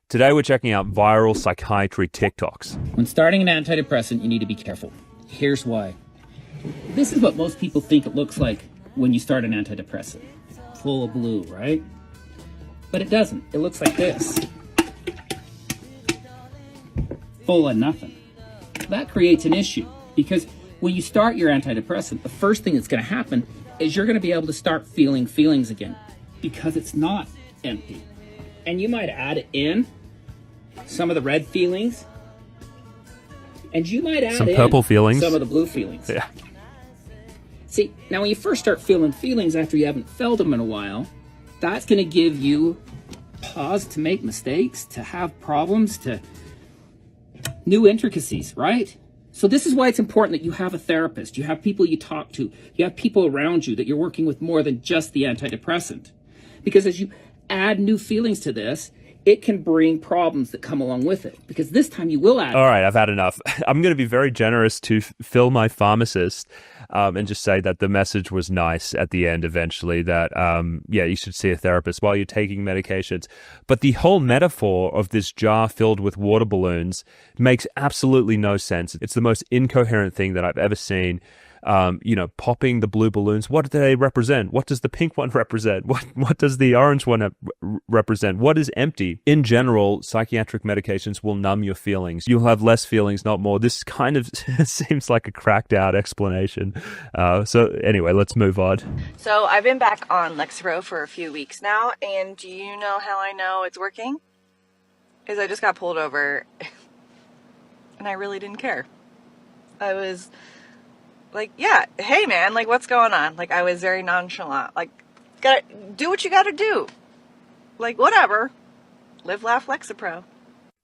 Today we're checking out viral psychiatry TikToks. When starting an antidepressant, you need to be careful. Here's why. This is what most people think it looks like when you start an antidepressant. Full of blue, right? But it doesn't. It looks like this. Full of nothing. That creates an issue because when you start your antidepressant, the first thing that's going to happen is you're going to be able to start feeling feelings again because it's not empty. And you might add in some of the red feelings, and you might add some purple feelings, some of the blue feelings. Yeah. See, now when you first start feeling feelings after you haven't felt them in a while, that's going to give you pause to make mistakes, to have problems, to new intricacies, right? So this is why it's important that you have a therapist, you have people you talk to, you have people around you that you're working with more than just the antidepressant. Because as you add new feelings to this, it can bring problems that come along with it. Because this time you will add... All right, I've had enough. I'm going to be very generous to Phil, my pharmacist, and just say that the message was nice at the end eventually, that, you should see a therapist while you're taking medications. But the whole metaphor of this jar filled with water balloons makes absolutely no sense. It's the most incoherent thing that I've ever seen. Popping the blue balloons. What do they represent? What does the pink one represent? What does the orange one represent? What is empty? In general, psychiatric medications will numb your feelings. You'll have less feelings, not more. This kind of seems like a cracked out explanation. So anyway, let's move on. So I've been back on Lexapro for a few weeks now, and do you know how I know it's working? Is I just got pulled over and I really didn't care. I was like, yeah, hey man, like what's going on? Like I was very nonchalant, like gotta do what you gotta do. Like whatever. Live, laugh, Lexapro.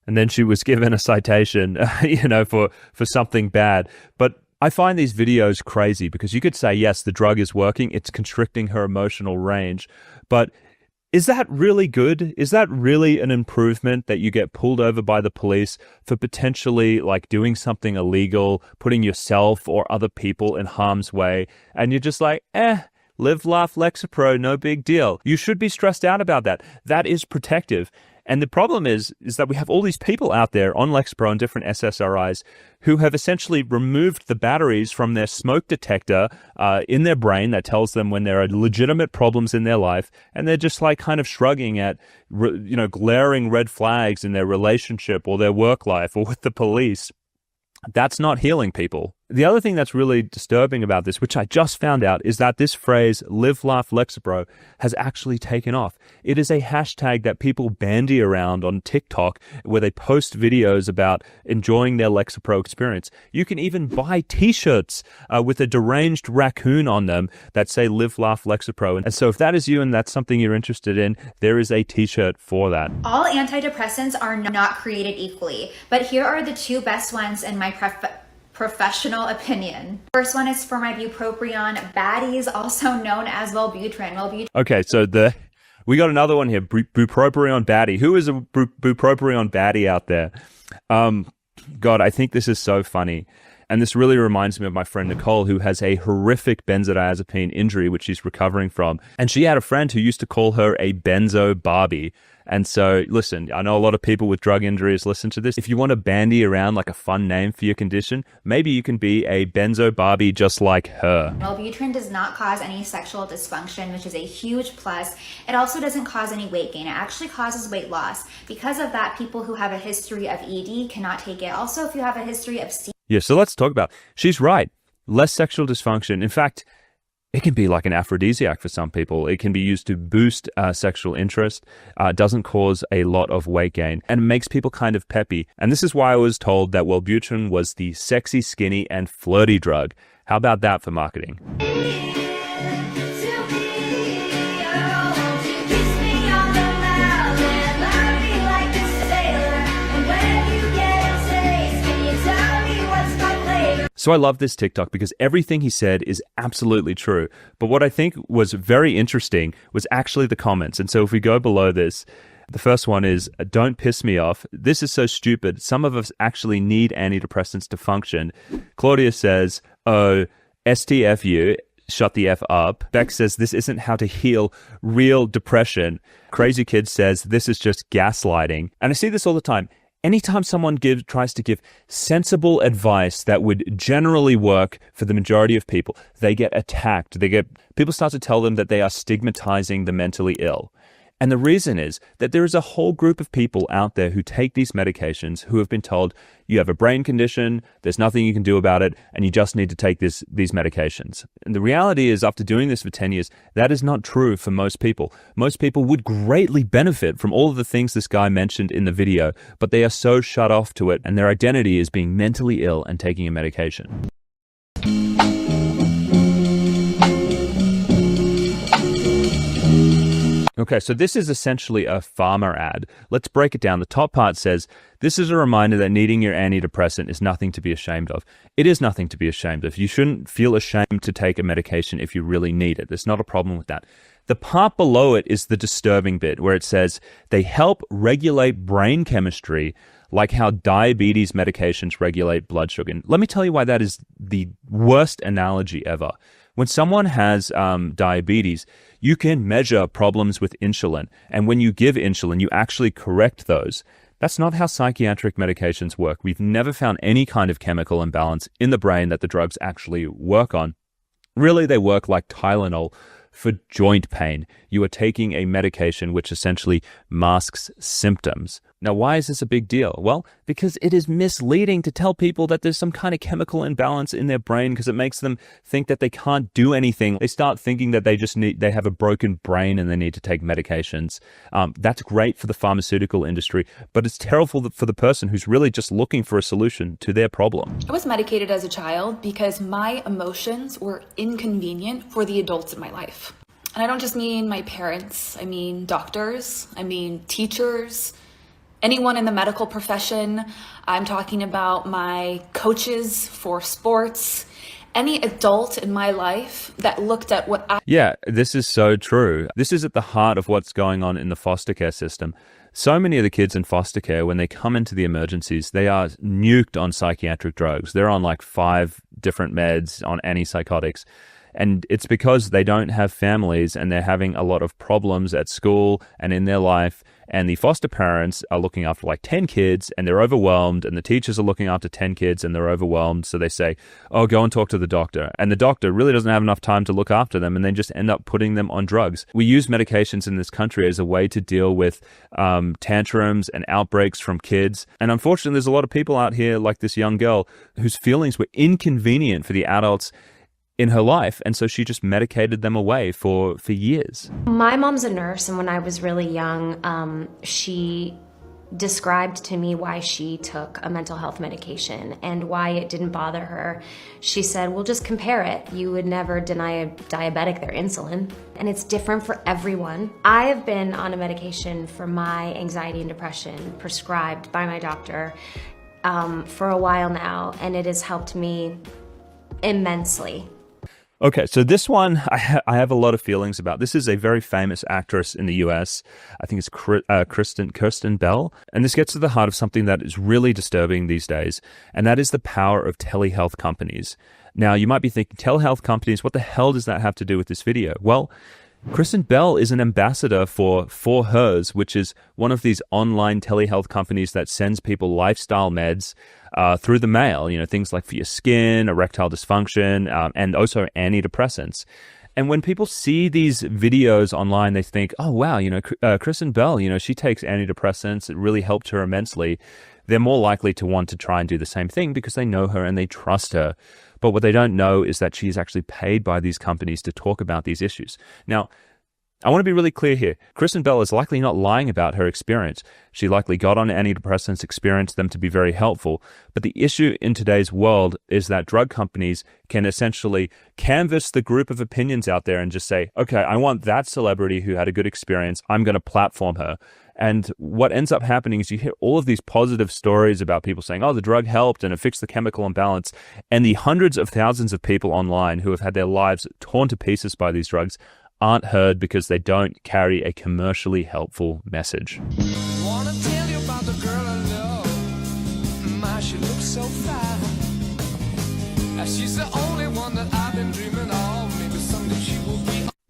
And then she was given a citation, for something bad. But I find these videos crazy because you could say, yes, the drug is working. It's constricting her emotional range. But is that really good? Is that really an improvement that you get pulled over by the police for potentially like doing something illegal, putting yourself or other people in harm's way, and you're just like, live, laugh, Lexapro, no big deal. You should be stressed out about that. That is protective. And the problem is that we have all these people out there on Lexapro and different SSRIs who have essentially removed the batteries from their smoke detector in their brain that tells them when there are legitimate problems in their life, and they're just like kind of shrugging at glaring red flags in their relationship or their work life or with the police. That's not healing people. The other thing that's really disturbing about this, which I just found out, is that this phrase, live, laugh, Lexapro, has actually taken off. It is a hashtag that people bandy around on TikTok where they post videos about enjoying their Lexapro experience. You can even buy t-shirts with a deranged raccoon on them that say live, laugh, Lexapro. And so if that is you and that's something you're interested in, there is a t-shirt for that. All antidepressants are not created equally, but here are the two best ones in my professional opinion. First one is for my bupropion baddies, also known as Wellbutrin. Okay, so we got another one here, bupropion baddie. Who is a bupropion baddie out there? God, I think this is so funny. And this really reminds me of my friend Nicole, who has a horrific benzodiazepine injury, which she's recovering from. And she had a friend who used to call her a benzo Barbie. And so, listen, I know a lot of people with drug injuries listen to this. If you want to bandy around like a fun name for your condition, maybe you can be a benzo Barbie just like her. Wellbutrin does not cause any sexual dysfunction, which is a huge plus. It also doesn't cause any weight gain. It actually causes weight loss. Because of that, people who have a history of ED cannot take it. Also, if you have a history of Yeah, so let's talk about, she's right. Less sexual dysfunction. In fact, it can be like an aphrodisiac for some people. It can be used to boost sexual interest. Doesn't cause a lot of weight gain and makes people kind of peppy. And this is why I was told that Wellbutrin was the sexy, skinny, and flirty drug. How about that for marketing? So I love this TikTok because everything he said is absolutely true. But what I think was very interesting was actually the comments. And so if we go below this, the first one is, don't piss me off. This is so stupid. Some of us actually need antidepressants to function. Claudia says, oh, STFU. shut the F up. Beck says this isn't how to heal real depression. Crazy Kid says this is just gaslighting. And I see this all the time. Anytime someone tries to give sensible advice that would generally work for the majority of people, they get attacked. People start to tell them that they are stigmatizing the mentally ill. And the reason is that there is a whole group of people out there who take these medications who have been told you have a brain condition, there's nothing you can do about it, and you just need to take these medications. And the reality is, after doing this for 10 years, that is not true for most people. Most people would greatly benefit from all of the things this guy mentioned in the video, but they are so shut off to it, and their identity is being mentally ill and taking a medication. Okay, so this is essentially a pharma ad. Let's break it down. The top part says, this is a reminder that needing your antidepressant is nothing to be ashamed of. It is nothing to be ashamed of. You shouldn't feel ashamed to take a medication if you really need it. There's not a problem with that. The part below it is the disturbing bit where it says they help regulate brain chemistry like how diabetes medications regulate blood sugar. And let me tell you why that is the worst analogy ever. When someone has diabetes, you can measure problems with insulin. And when you give insulin, you actually correct those. That's not how psychiatric medications work. We've never found any kind of chemical imbalance in the brain that the drugs actually work on. Really, they work like Tylenol for joint pain. You are taking a medication which essentially masks symptoms. Now, why is this a big deal? Well, because it is misleading to tell people that there's some kind of chemical imbalance in their brain because it makes them think that they can't do anything. They start thinking that they have a broken brain and they need to take medications. That's great for the pharmaceutical industry, but it's terrible for the person who's really just looking for a solution to their problem. I was medicated as a child because my emotions were inconvenient for the adults in my life. And I don't just mean my parents, I mean doctors, I mean teachers, anyone in the medical profession. I'm talking about my coaches for sports, any adult in my life that looked at what I... Yeah, this is so true. This is at the heart of what's going on in the foster care system. So many of the kids in foster care, when they come into the emergencies, they are nuked on psychiatric drugs. They're on like 5 different meds, on antipsychotics. And it's because they don't have families and they're having a lot of problems at school and in their life. And the foster parents are looking after like 10 kids and they're overwhelmed. And the teachers are looking after 10 kids and they're overwhelmed. So they say, oh, go and talk to the doctor. And the doctor really doesn't have enough time to look after them and they just end up putting them on drugs. We use medications in this country as a way to deal with tantrums and outbreaks from kids. And unfortunately, there's a lot of people out here like this young girl whose feelings were inconvenient for the adults in her life, and so she just medicated them away for years. My mom's a nurse, and when I was really young, she described to me why she took a mental health medication and why it didn't bother her. She said, well, just compare it. You would never deny a diabetic their insulin, and it's different for everyone. I have been on a medication for my anxiety and depression prescribed by my doctor for a while now, and it has helped me immensely. Okay, so this one I have a lot of feelings about. This is a very famous actress in the US. I think it's Kristen Bell. And this gets to the heart of something that is really disturbing these days, and that is the power of telehealth companies. Now, you might be thinking, telehealth companies, what the hell does that have to do with this video? Well, Kristen Bell is an ambassador for Hers, which is one of these online telehealth companies that sends people lifestyle meds through the mail, things like for your skin, erectile dysfunction, and also antidepressants. And when people see these videos online, they think, oh, wow, Kristen Bell, she takes antidepressants. It really helped her immensely. They're more likely to want to try and do the same thing because they know her and they trust her. But what they don't know is that she's actually paid by these companies to talk about these issues. Now, I want to be really clear here. Kristen Bell is likely not lying about her experience. She likely got on antidepressants, experienced them to be very helpful. But the issue in today's world is that drug companies can essentially canvas the group of opinions out there and just say, okay, I want that celebrity who had a good experience. I'm going to platform her. And what ends up happening is you hear all of these positive stories about people saying, oh, the drug helped and it fixed the chemical imbalance. And the hundreds of thousands of people online who have had their lives torn to pieces by these drugs aren't heard because they don't carry a commercially helpful message. Wanna tell you about the girl I love. My, she looks so fine. She's the only one that I've been dreaming of. Maybe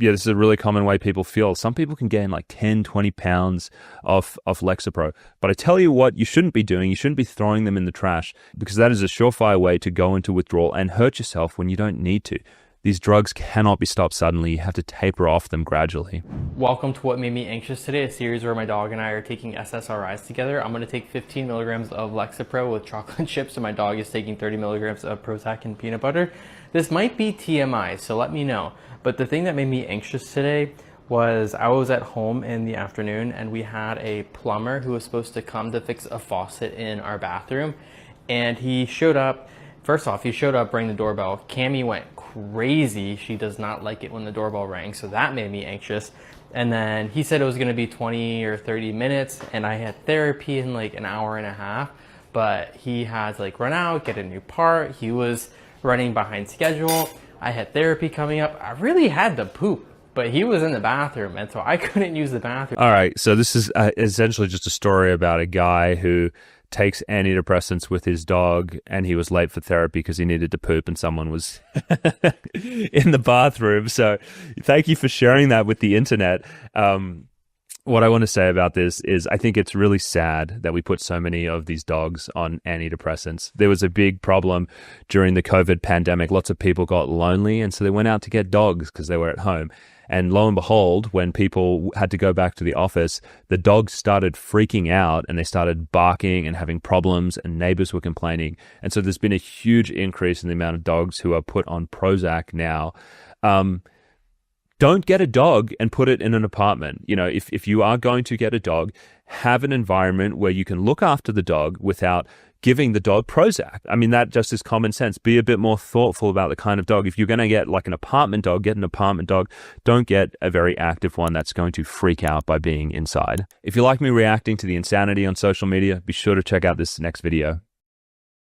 Yeah, this is a really common way people feel. Some people can gain like 10, 20 pounds off Lexapro. But I tell you what you shouldn't be doing. You shouldn't be throwing them in the trash, because that is a surefire way to go into withdrawal and hurt yourself when you don't need to. These drugs cannot be stopped suddenly. You have to taper off them gradually. Welcome to What Made Me Anxious Today, a series where my dog and I are taking SSRIs together. I'm going to take 15 milligrams of Lexapro with chocolate chips, and my dog is taking 30 milligrams of Prozac and peanut butter. This might be TMI, so let me know. But the thing that made me anxious today was I was at home in the afternoon, and we had a plumber who was supposed to come to fix a faucet in our bathroom. And he showed up. First off, he showed up, rang the doorbell. Cammie went crazy. She does not like it when the doorbell rang, so that made me anxious. And then he said it was going to be 20 or 30 minutes, and I had therapy in like an hour and a half. But he had to like run out, get a new part. He was running behind schedule. I had therapy coming up. I really had to poop, but he was in the bathroom, and so I couldn't use the bathroom. All right, so this is essentially just a story about a guy who takes antidepressants with his dog, and he was late for therapy because he needed to poop and someone was in the bathroom. So thank you for sharing that with the internet. What I want to say about this is I think it's really sad that we put so many of these dogs on antidepressants. There was a big problem during the COVID pandemic. Lots of people got lonely, and so they went out to get dogs because they were at home. And lo and behold, when people had to go back to the office, the dogs started freaking out and they started barking and having problems, and neighbors were complaining. And so there's been a huge increase in the amount of dogs who are put on Prozac now. Don't get a dog and put it in an apartment. You know, if you are going to get a dog, have an environment where you can look after the dog without giving the dog Prozac. I mean, that just is common sense. Be a bit more thoughtful about the kind of dog. If you're going to get like an apartment dog, get an apartment dog. Don't get a very active one that's going to freak out by being inside. If you like me reacting to the insanity on social media, be sure to check out this next video.